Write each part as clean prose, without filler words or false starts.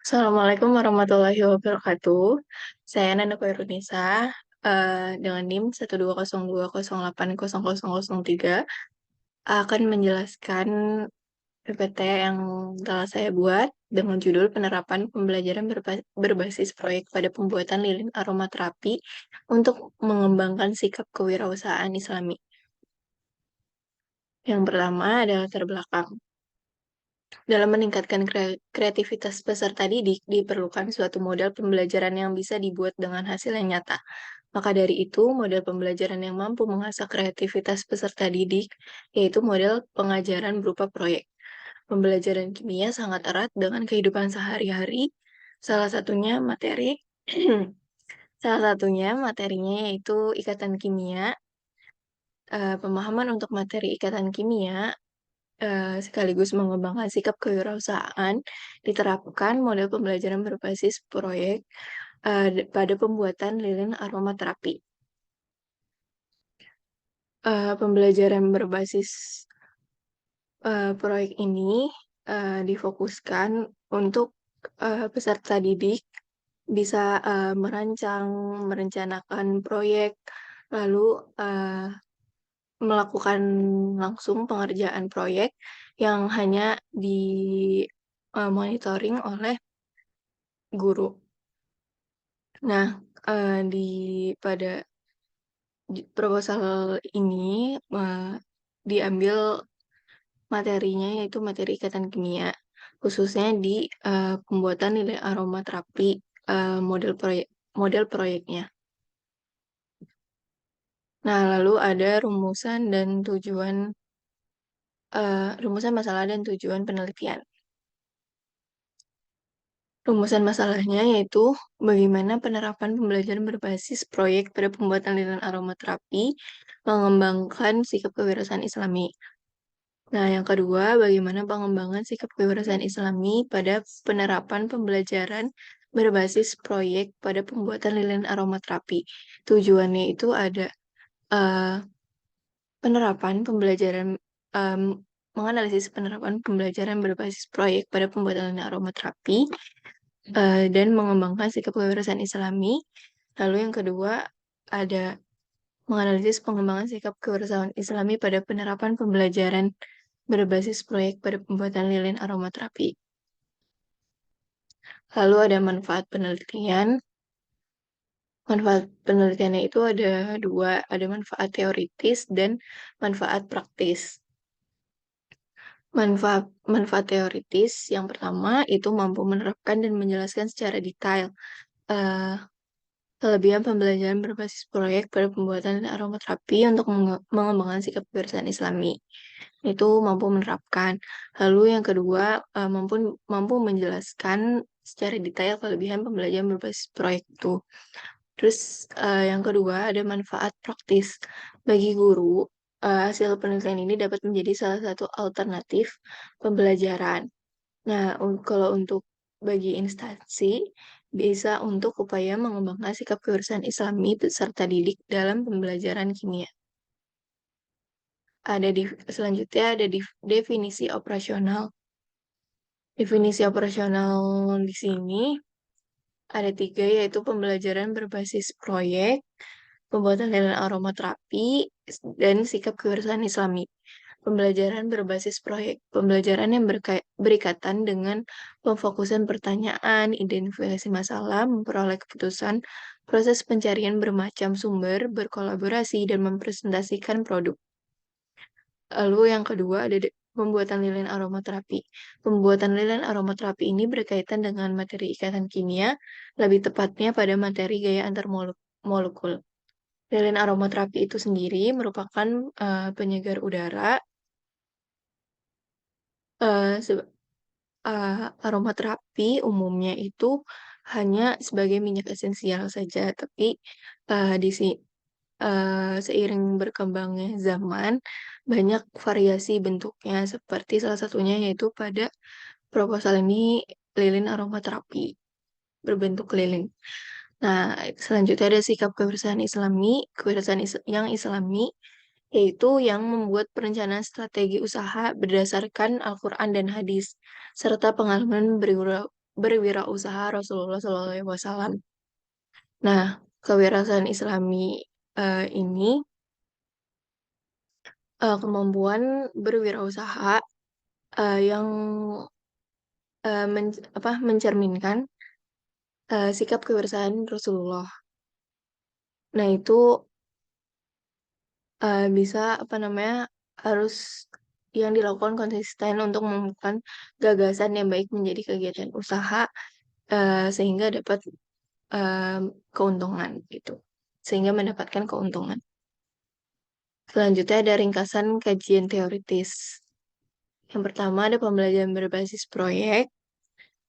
Assalamualaikum warahmatullahi wabarakatuh. Saya Nanda Koirunisa dengan NIM 12020808003 akan menjelaskan PPT yang telah saya buat dengan judul Penerapan Pembelajaran Berbasis Proyek pada Pembuatan Lilin Aromaterapi untuk Mengembangkan Sikap Kewirausahaan Islami. Yang pertama adalah latar belakang. Dalam meningkatkan kreativitas peserta didik, diperlukan suatu model pembelajaran yang bisa dibuat dengan hasil yang nyata. Maka dari itu, model pembelajaran yang mampu mengasah kreativitas peserta didik, yaitu model pengajaran berupa proyek. Pembelajaran kimia sangat erat dengan kehidupan sehari-hari. Salah satunya materi, salah satunya materinya yaitu ikatan kimia. Pemahaman untuk materi ikatan kimia sekaligus mengembangkan sikap kewirausahaan, diterapkan model pembelajaran berbasis proyek pada pembuatan lilin aromaterapi. Pembelajaran berbasis proyek ini difokuskan untuk peserta didik bisa merencanakan proyek, lalu melakukan langsung pengerjaan proyek yang hanya di monitoring oleh guru. Nah, di pada proposal ini diambil materinya yaitu materi ikatan kimia, khususnya di pembuatan nilai aromaterapi model proyeknya. Nah, lalu ada rumusan masalah dan tujuan penelitian. Rumusan masalahnya yaitu bagaimana penerapan pembelajaran berbasis proyek pada pembuatan lilin aromaterapi mengembangkan sikap kewirausahaan Islami. Nah, yang kedua, bagaimana pengembangan sikap kewirausahaan Islami pada penerapan pembelajaran berbasis proyek pada pembuatan lilin aromaterapi. Tujuannya itu ada eh, penerapan pembelajaran em, menganalisis penerapan pembelajaran berbasis proyek pada pembuatan lilin aromaterapi dan mengembangkan sikap kewirausahaan Islami. Lalu yang kedua ada menganalisis pengembangan sikap kewirausahaan Islami pada penerapan pembelajaran berbasis proyek pada pembuatan lilin aromaterapi. Lalu ada manfaat penelitian. Manfaat penelitiannya itu ada dua, ada manfaat teoritis dan manfaat praktis. Manfaat teoritis yang pertama itu mampu menerapkan dan menjelaskan secara detail eh, kelebihan pembelajaran berbasis proyek pada pembuatan aromaterapi untuk mengembangkan sikap kebiasaan Islami. Itu mampu menerapkan. Lalu yang kedua, mampu menjelaskan secara detail kelebihan pembelajaran berbasis proyek itu. Terus yang kedua ada manfaat praktis. Bagi guru, hasil penelitian ini dapat menjadi salah satu alternatif pembelajaran. Nah, kalau untuk bagi instansi, bisa untuk upaya mengembangkan sikap kewirausahaan Islami peserta didik dalam pembelajaran kimia. Selanjutnya ada definisi operasional. Definisi operasional di sini ada tiga, yaitu pembelajaran berbasis proyek, pembuatan lilin aromaterapi, dan sikap kewirausahaan Islami. Pembelajaran berbasis proyek, pembelajaran yang berikatan dengan pemfokusan pertanyaan, identifikasi masalah, memperoleh keputusan, proses pencarian bermacam sumber, berkolaborasi, dan mempresentasikan produk. Lalu yang kedua ada pembuatan lilin aromaterapi. Pembuatan lilin aromaterapi ini berkaitan dengan materi ikatan kimia, lebih tepatnya pada materi gaya antar molekul. Lilin aromaterapi itu sendiri merupakan penyegar udara. Uh, Aromaterapi umumnya itu hanya sebagai minyak esensial saja, tapi di seiring berkembangnya zaman, banyak variasi bentuknya, seperti salah satunya yaitu pada proposal ini lilin aromaterapi berbentuk lilin. Nah, selanjutnya ada sikap kewirausahaan Islami, yang Islami yaitu yang membuat perencanaan strategi usaha berdasarkan Al-Quran dan hadis, serta pengalaman berwirausaha Rasulullah SAW. Nah, kewirausahaan Islami ini kemampuan berwirausaha yang mencerminkan sikap kewirausahaan Rasulullah. Nah, itu bisa harus yang dilakukan konsisten untuk menemukan gagasan yang baik menjadi kegiatan usaha sehingga dapat keuntungan gitu. Sehingga mendapatkan keuntungan. Selanjutnya ada ringkasan kajian teoritis. Yang pertama ada pembelajaran berbasis proyek.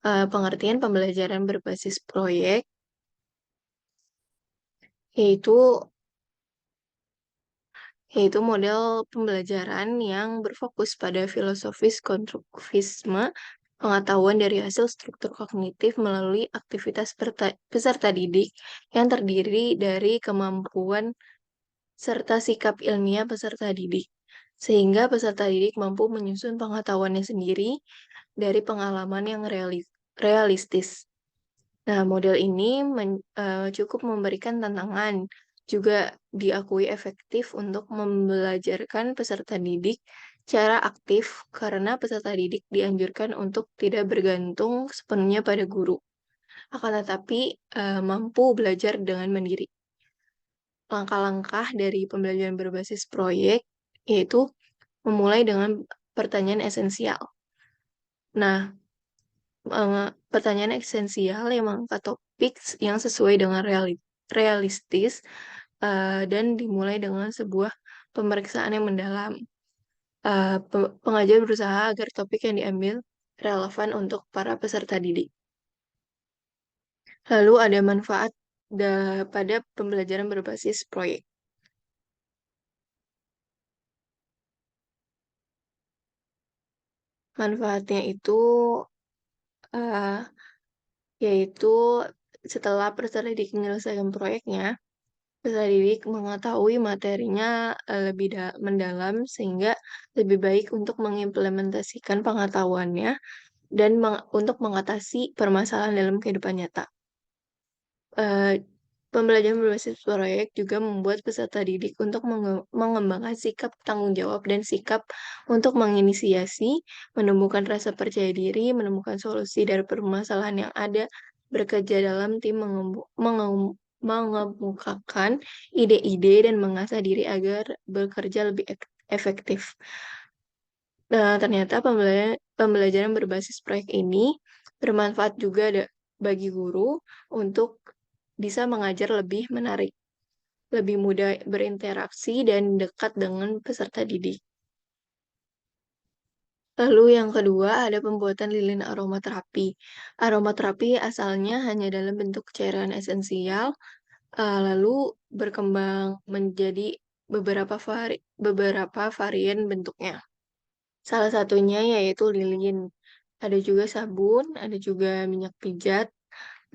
Pengertian pembelajaran berbasis proyek yaitu yaitu model pembelajaran yang berfokus pada filosofis konstruktivisme, pengetahuan dari hasil struktur kognitif melalui aktivitas peserta didik yang terdiri dari kemampuan serta sikap ilmiah peserta didik, sehingga peserta didik mampu menyusun pengetahuannya sendiri dari pengalaman yang realistis. Nah, model ini cukup memberikan tantangan, juga diakui efektif untuk membelajarkan peserta didik secara aktif karena peserta didik dianjurkan untuk tidak bergantung sepenuhnya pada guru, akan tetapi mampu belajar dengan mandiri. Langkah-langkah dari pembelajaran berbasis proyek yaitu memulai dengan pertanyaan esensial. Nah, pertanyaan esensial yang mengangkat topik yang sesuai dengan realistis dan dimulai dengan sebuah pemeriksaan yang mendalam. Pengajar berusaha agar topik yang diambil relevan untuk para peserta didik. Lalu ada manfaat pada pembelajaran berbasis proyek. Manfaatnya itu uh, yaitu setelah peserta didik menyelesaikan proyeknya, peserta didik mengetahui materinya lebih mendalam sehingga lebih baik untuk mengimplementasikan pengetahuannya dan untuk mengatasi permasalahan dalam kehidupan nyata. Eh, Pembelajaran berbasis proyek juga membuat peserta didik untuk mengembangkan sikap tanggung jawab dan sikap untuk menginisiasi, menumbuhkan rasa percaya diri, menemukan solusi dari permasalahan yang ada, bekerja dalam tim, mengemukakan ide-ide, dan mengasah diri agar bekerja lebih efektif. Nah, ternyata pembelajaran berbasis proyek ini bermanfaat juga bagi guru untuk bisa mengajar lebih menarik, lebih mudah berinteraksi, dan dekat dengan peserta didik. Lalu yang kedua ada pembuatan lilin aromaterapi. Aromaterapi asalnya hanya dalam bentuk cairan esensial, lalu berkembang menjadi beberapa varian bentuknya. Salah satunya yaitu lilin. Ada juga sabun, ada juga minyak pijat.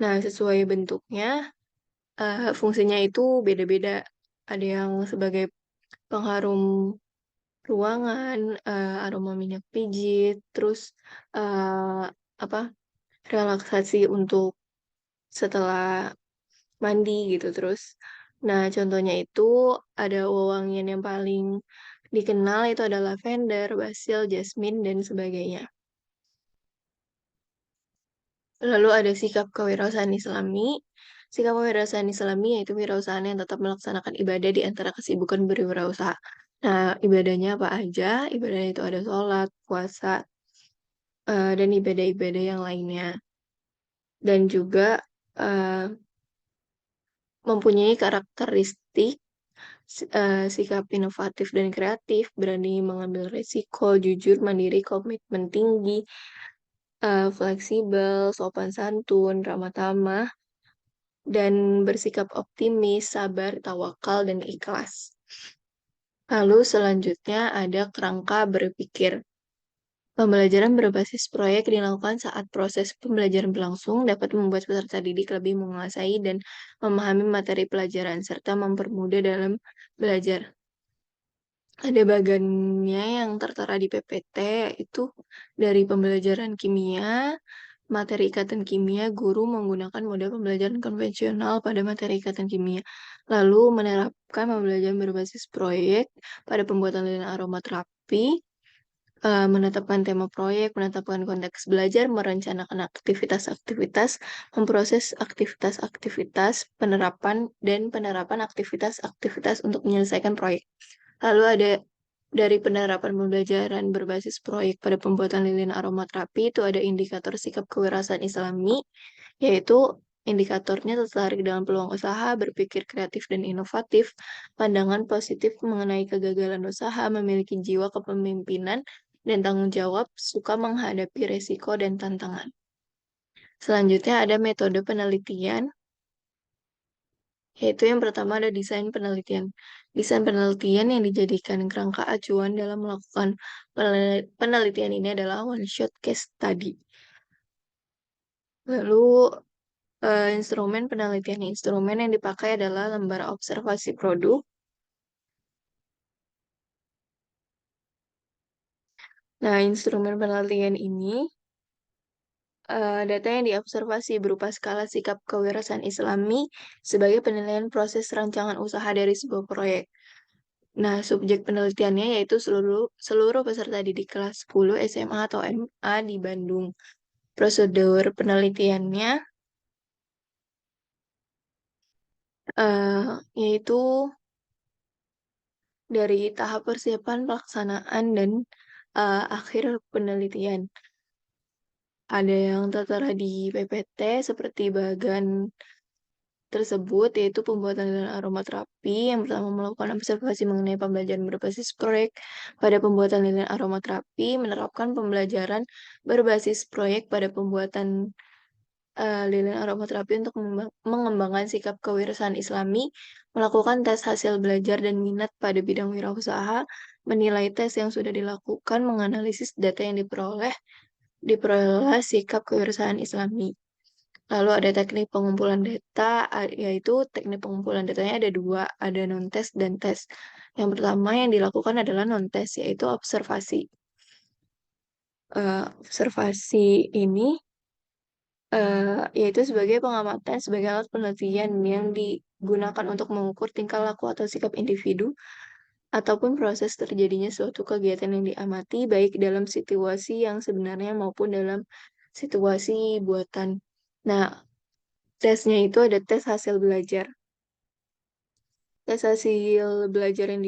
Nah, sesuai bentuknya, fungsinya itu beda-beda. Ada yang sebagai pengharum ruangan, aroma minyak pijit, terus eh, apa relaksasi untuk setelah mandi gitu. Terus, nah contohnya itu ada wewangian yang paling dikenal itu adalah lavender, basil, jasmine, dan sebagainya. Lalu ada sikap kewirausahaan Islami. Sikap kewirausahaan Islami yaitu wirausahaan yang tetap melaksanakan ibadah di antara kesibukan berwirausaha. Nah, ibadahnya apa aja? Ibadahnya itu ada sholat, puasa, dan ibadah-ibadah yang lainnya. Dan juga eh, mempunyai karakteristik sikap inovatif dan kreatif, berani mengambil risiko, jujur, mandiri, komitmen tinggi, fleksibel, sopan santun, ramah tamah, dan bersikap optimis, sabar, tawakal, dan ikhlas. Lalu selanjutnya ada kerangka berpikir. Pembelajaran berbasis proyek dilakukan saat proses pembelajaran berlangsung dapat membuat peserta didik lebih menguasai dan memahami materi pelajaran serta mempermudah dalam belajar. Ada bagannya yang tertera di PPT, itu dari pembelajaran kimia, materi ikatan kimia, guru menggunakan model pembelajaran konvensional pada materi ikatan kimia. Lalu menerapkan pembelajaran berbasis proyek pada pembuatan lilin aromaterapi, menetapkan tema proyek, menetapkan konteks belajar, merencanakan aktivitas-aktivitas, memproses aktivitas-aktivitas, penerapan aktivitas-aktivitas untuk menyelesaikan proyek. Lalu ada dari penerapan pembelajaran berbasis proyek pada pembuatan lilin aromaterapi itu ada indikator sikap kewirausahaan Islami, yaitu indikatornya tertarik dalam peluang usaha, berpikir kreatif dan inovatif, pandangan positif mengenai kegagalan usaha, memiliki jiwa kepemimpinan dan tanggung jawab, suka menghadapi resiko dan tantangan. Selanjutnya ada metode penelitian, yaitu yang pertama ada desain penelitian. Desain penelitian yang dijadikan kerangka acuan dalam melakukan penelitian ini adalah one shot case study. Lalu instrumen penelitian. Instrumen yang dipakai adalah lembar observasi produk. Nah, instrumen penelitian ini data yang diobservasi berupa skala sikap kewirausahaan Islami sebagai penilaian proses rancangan usaha dari sebuah proyek. Nah, subjek penelitiannya yaitu seluruh peserta didik kelas 10 SMA atau MA di Bandung. Prosedur penelitiannya yaitu dari tahap persiapan, pelaksanaan, dan akhir penelitian. Ada yang tertera di PPT seperti bagan tersebut, yaitu pembuatan lilin aromaterapi. Yang pertama melakukan observasi mengenai pembelajaran berbasis proyek pada pembuatan lilin aromaterapi, menerapkan pembelajaran berbasis proyek pada pembuatan lilin aromaterapi untuk mengembangkan sikap kewirausahaan Islami, melakukan tes hasil belajar dan minat pada bidang wirausaha, menilai tes yang sudah dilakukan, menganalisis data yang diperoleh sikap kewirausahaan Islami. Lalu ada teknik pengumpulan data, yaitu teknik pengumpulan datanya ada dua, ada non-test dan tes. Yang pertama yang dilakukan adalah non-test, yaitu observasi. Observasi ini yaitu sebagai pengamatan sebagai alat penelitian yang digunakan untuk mengukur tingkah laku atau sikap individu ataupun proses terjadinya suatu kegiatan yang diamati baik dalam situasi yang sebenarnya maupun dalam situasi buatan. Nah, tesnya itu ada tes hasil belajar. Tes hasil belajar yang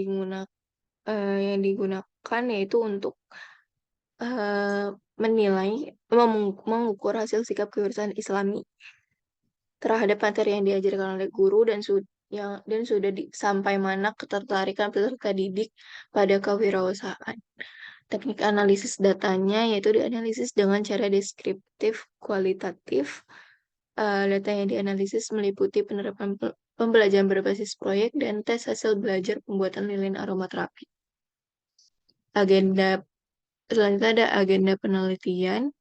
digunakan yaitu untuk eh, menilai, mengukur hasil sikap kewirausahaan Islami terhadap materi yang diajarkan oleh guru dan sudah sampai mana ketertarikan peserta didik pada kewirausahaan. Teknik analisis datanya yaitu dianalisis dengan cara deskriptif kualitatif. Data yang dianalisis meliputi penerapan pembelajaran berbasis proyek dan tes hasil belajar pembuatan lilin aromaterapi. Agenda Selanjutnya ada agenda penelitian,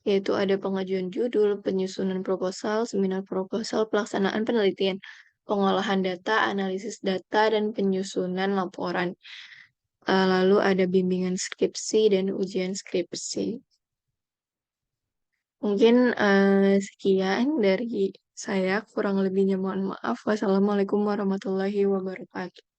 yaitu ada pengajuan judul, penyusunan proposal, seminar proposal, pelaksanaan penelitian, pengolahan data, analisis data, dan penyusunan laporan. Lalu ada bimbingan skripsi dan ujian skripsi. Mungkin sekian dari saya, kurang lebihnya mohon maaf. Wassalamualaikum warahmatullahi wabarakatuh.